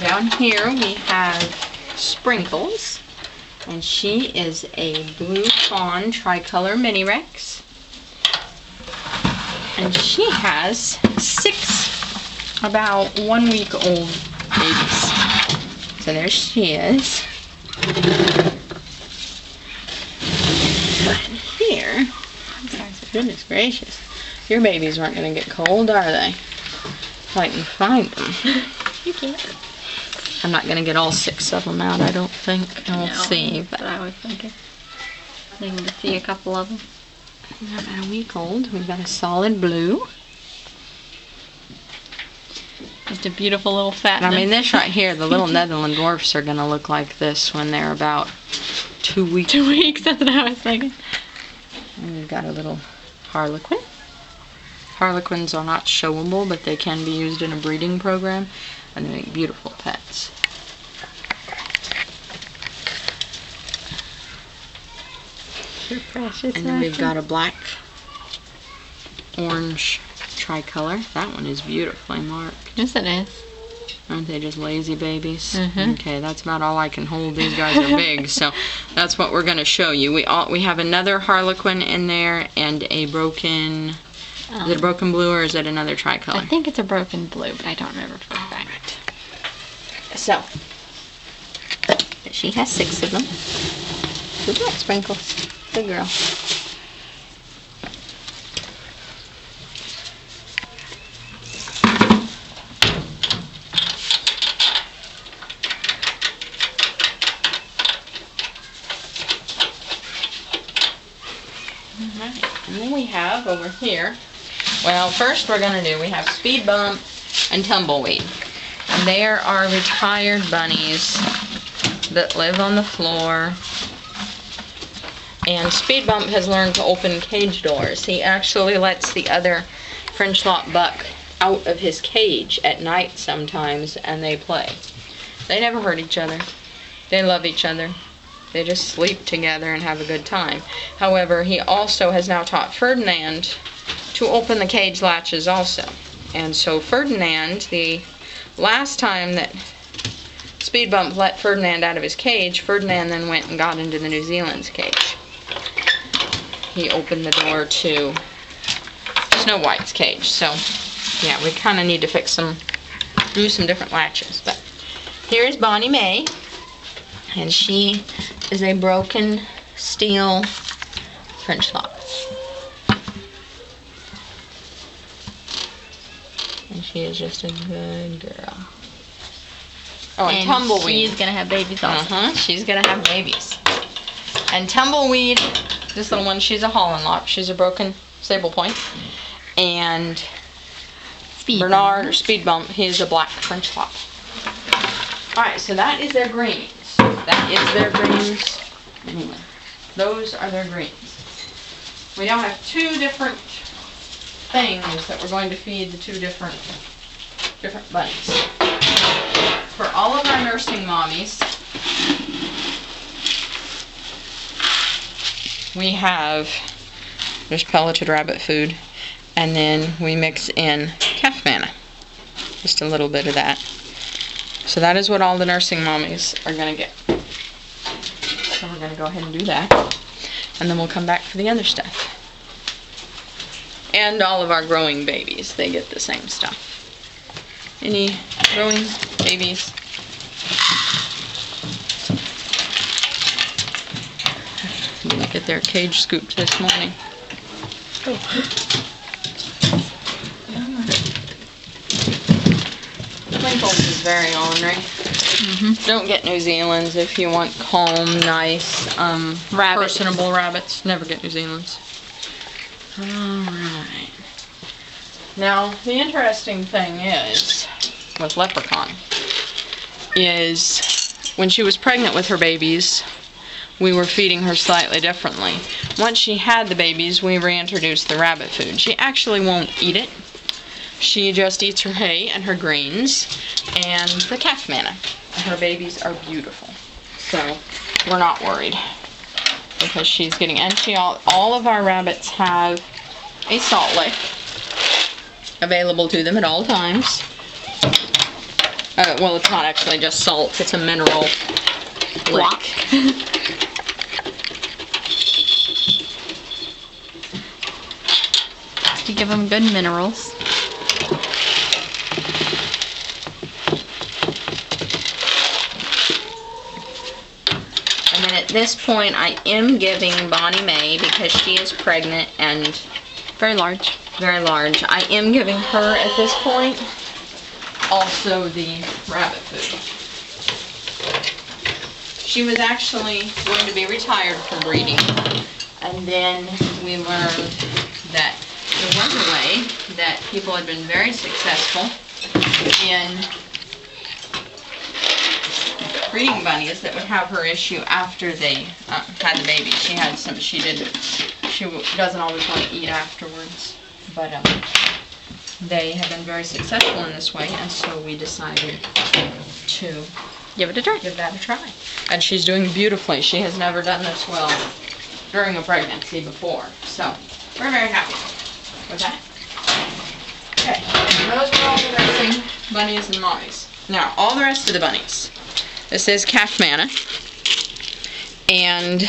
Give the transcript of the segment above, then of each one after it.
Down here we have Sprinkles, and she is a blue fawn tricolor mini Rex, and she has 6 about 1 week old babies. So there she is. And here, goodness gracious, your babies aren't going to get cold, are they? If I can find them. You can't. I'm not going to get all 6 of them out, I don't think. We'll see. But I was thinking. Needing to see a couple of them. They're about a week old. We've got a solid blue. Just a beautiful little fat. I mean, this right here, the little Netherland dwarfs are going to look like this when they're about 2 weeks. 2 weeks, that's what I was thinking. And we've got a little Harlequin. Harlequins are not showable, but they can be used in a breeding program, and they make beautiful pets. They're precious. And then we've got a black, orange tricolor. That one is beautifully marked. Yes, it is. Aren't they just lazy babies? Mm-hmm. Okay, that's about all I can hold. These guys are big, so that's what we're going to show you. We have another Harlequin in there and a broken. Is it a broken blue or is it another tricolor? I think it's a broken blue, but I don't remember for a fact. So, she has 6 of them. Good luck, Sprinkles. Good girl. Alright, and then we have over here, well, first we're going to do, we have Speed Bump and Tumbleweed. And they are our retired bunnies that live on the floor. And Speed Bump has learned to open cage doors. He actually lets the other French Lop buck out of his cage at night sometimes, and they play. They never hurt each other. They love each other. They just sleep together and have a good time. However, he also has now taught Ferdinand to open the cage latches also. And so Ferdinand, the last time that Speed Bump let Ferdinand out of his cage, Ferdinand then went and got into the New Zealand's cage. He opened the door to Snow White's cage. So, yeah, we kind of need to do some different latches. But here is Bonnie May, and she is a broken steel French Lop. And she is just a good girl. Oh, and Tumbleweed. She's gonna have babies also. She's gonna have babies. And Tumbleweed, this little one, she's a Holland Lop. She's a broken sable point. And Bernard, or Speed Bump, he is a black French Lop. Alright, so that is their greens. That is their greens. Anyway, those are their greens. We now have 2 different things that we're going to feed the 2 different bunnies. For all of our nursing mommies, we have just pelleted rabbit food, and then we mix in calf manna. Just a little bit of that. So that is what all the nursing mommies are going to get. So we're going to go ahead and do that. And then we'll come back for the other stuff. And all of our growing babies, they get the same stuff. Any growing babies? Didn't get their cage scooped this morning. Sprinkles is very ornery. Don't get New Zealand's if you want calm, nice, personable rabbits. Never get New Zealand's. Alright. Now, the interesting thing is, with Leprechaun, is when she was pregnant with her babies, we were feeding her slightly differently. Once she had the babies, we reintroduced the rabbit food. She actually won't eat it. She just eats her hay and her greens and the calf manna. Her babies are beautiful. So, we're not worried. Because she's getting, and all of our rabbits have a salt lick available to them at all times. Well, it's not actually just salt, it's a mineral Block. lick. You give them good minerals. And then at this point, I am giving Bonnie Mae, because she is pregnant and Very large. very large, I am giving her at this point also the rabbit food. She was actually going to be retired from breeding, and then we learned that there was a way that people had been very successful in breeding bunnies that would have her issue after they had the baby. She doesn't always want to eat afterwards, but they have been very successful in this way, and so we decided to Give it a try. give that a try. And she's doing beautifully. She has never done this well during a pregnancy before, so we're very happy with that. Okay, those are all the racing bunnies and mommies. Now, all the rest of the bunnies. This is Calf Manna, and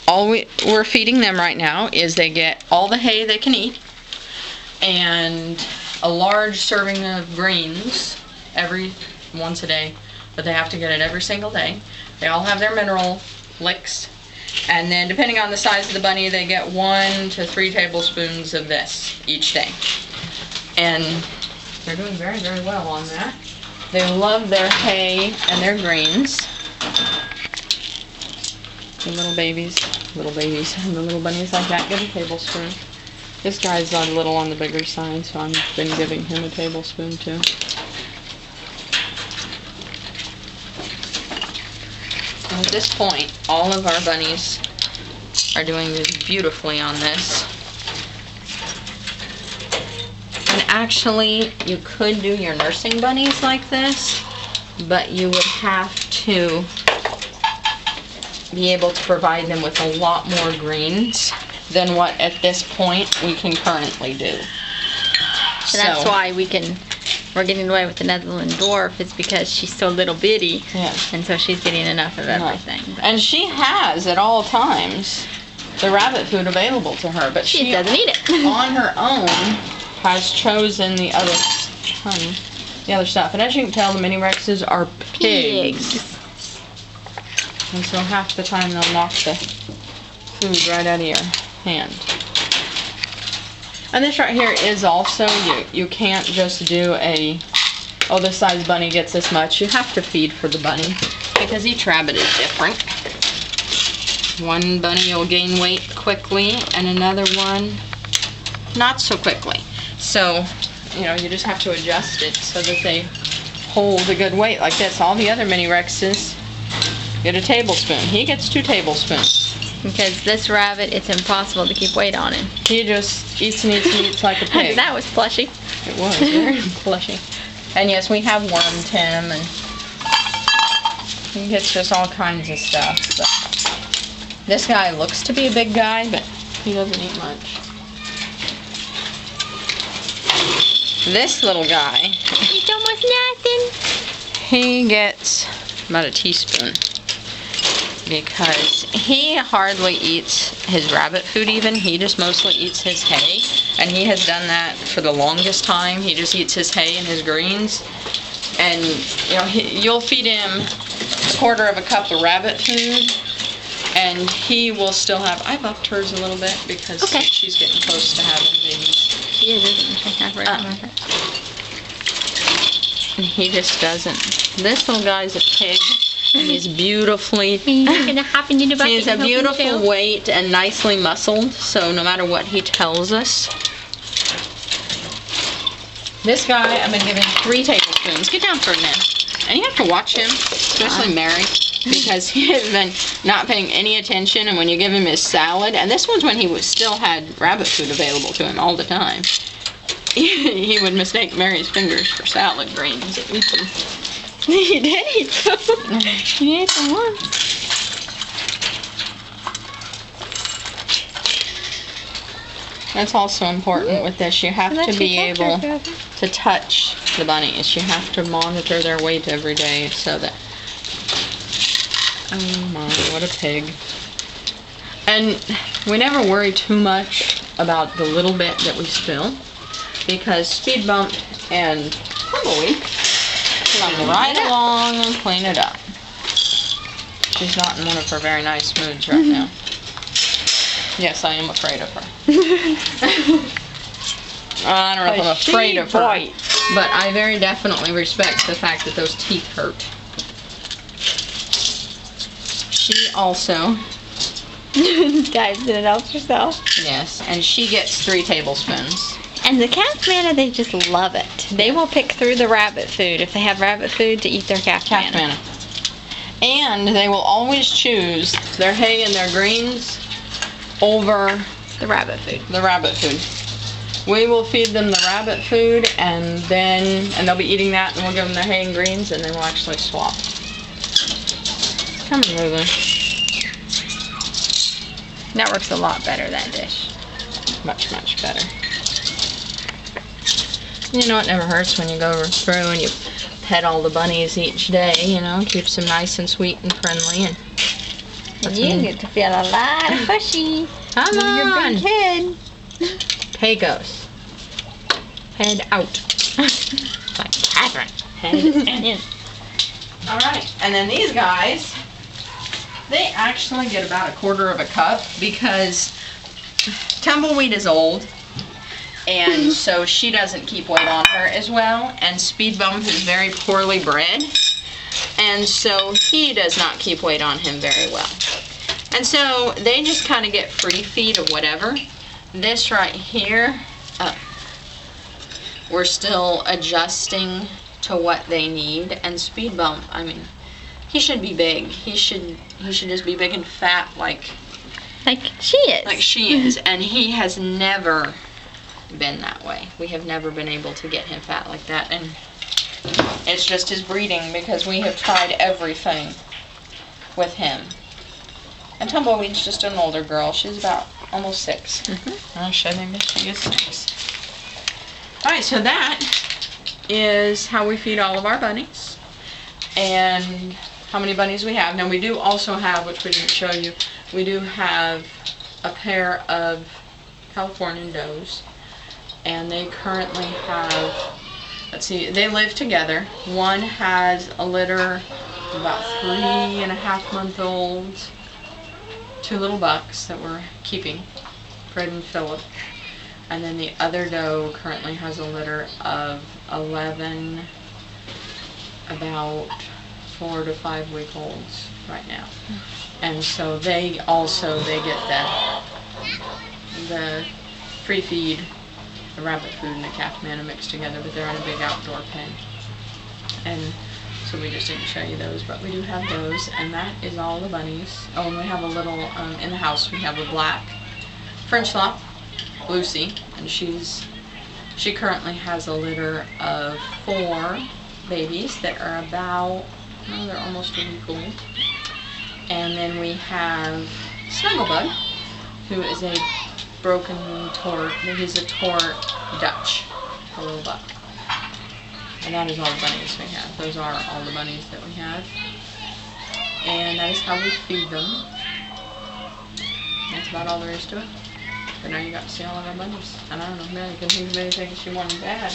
all we're feeding them right now is they get all the hay they can eat and a large serving of greens once a day, but they have to get it every single day. They all have their mineral licks, and then depending on the size of the bunny, they get 1 to 3 tablespoons of this each day. And they're doing very, very well on that. They love their hay and their greens. The little babies, and the little bunnies like that get a tablespoon. This guy's a little on the bigger side, so I've been giving him a tablespoon too. And at this point, all of our bunnies are doing beautifully on this. And actually, you could do your nursing bunnies like this, but you would have to be able to provide them with a lot more greens than what at this point we can currently do. So that's why we're getting away with the Netherland dwarf, is because she's so little bitty, Yes. and so she's getting enough of everything. And she has at all times the rabbit food available to her, but She doesn't eat it. on her own has chosen the other stuff. And as you can tell, the mini Rexes are pigs. And so half the time they'll knock the food right out of your hand. And this right here is also, you can't just do this size bunny gets this much. You have to feed for the bunny, because each rabbit is different. One bunny will gain weight quickly, and another one not so quickly. So, you just have to adjust it so that they hold a good weight like this. All the other mini Rexes get a tablespoon. He gets 2 tablespoons. Because this rabbit, it's impossible to keep weight on him. He just eats and eats and eats like a pig. That was plushy. It was very plushy. And yes, we have wormed him, and he gets just all kinds of stuff. But this guy looks to be a big guy, but he doesn't eat much. This little guy, It's almost nothing. he gets about a teaspoon, because he hardly eats his rabbit food even. He just mostly eats his hay, and he has done that for the longest time. He just eats his hay and his greens, and you'll feed him a quarter of a cup of rabbit food, and he will still have, I've upped hers a little bit because she's getting close to having babies. She is, isn't she? I've read about her. And he just doesn't. This little guy's a pig, and he's beautifully, He's gonna hop into the bucket. he's a and help beautiful himself. weight and nicely muscled, so no matter what he tells us. This guy, I've been giving 3 tablespoons. Get down, Ferdinand. And you have to watch him, especially Mary, because he has been not paying any attention, and when you give him his salad, and this one's when he still had rabbit food available to him all the time, he would mistake Mary's fingers for salad greens and eat them. He did eat them. He ate them once. That's also important with this. You have to be able to touch watch the bunnies. You have to monitor their weight every day so that... Oh my, what a pig. And we never worry too much about the little bit that we spill, because Speed Bump and Tumbleweed come right along and clean it up. She's not in one of her very nice moods right now. Yes, I am afraid of her. I don't know if I'm afraid of her, but I very definitely respect the fact that those teeth hurt. She also... Guys, did it help yourself? Yes, and she gets 3 tablespoons. And the calf manna, they just love it. They will pick through the rabbit food if they have rabbit food to eat their calf manna. And they will always choose their hay and their greens over the rabbit food. The rabbit food. We will feed them the rabbit food, and they'll be eating that, and we'll give them their hay and greens, and then we'll actually swap. Come on, Lulu. That works a lot better, that dish. Much, much better. You know, it never hurts when you go through and you pet all the bunnies each day, you know, keeps them nice and sweet and friendly. And you get to feel a lot of pushy. Come on. Your big head. Pagos. Head out. Like Catherine. Head in. Alright, and then these guys, they actually get about 1/4 cup because Tumbleweed is old, and so she doesn't keep weight on her as well, and Speed Bump is very poorly bred, and so he does not keep weight on him very well. And so they just kind of get free feed of whatever. This right here, we're still adjusting to what they need, and Speed Bump, I mean, he should be big. He should just be big and fat like she is. Like she is, and he has never been that way. We have never been able to get him fat like that, and it's just his breeding, because we have tried everything with him. And Tumbleweed's just an older girl. She's about almost 6. I think she is 6. Alright, so that is how we feed all of our bunnies, and how many bunnies we have. Now we do also have, which we didn't show you, we do have a pair of Californian does, and they currently have, let's see, they live together. One has a litter of about 3.5-month-olds, 2 little bucks that we're keeping, Fred and Philip. And then the other doe currently has a litter of 11, about 4 to 5 week olds right now. And so they get the free feed, the rabbit food and the calf manna mixed together, but they're in a big outdoor pen. And so we just didn't show you those, but we do have those, and that is all the bunnies. Oh, and we have a little, in the house we have a black French lop, Lucy, and she currently has a litter of 4 babies that are about, they're almost a week old. And then we have Snugglebug, who is a broken tort, he's a tort Dutch, a little buck. And that is all the bunnies we have. Those are all the bunnies that we have. And that is how we feed them. That's about all there is to it. But now you got to see all of our bunnies. And I don't know, Mary can think of anything she wanted bad.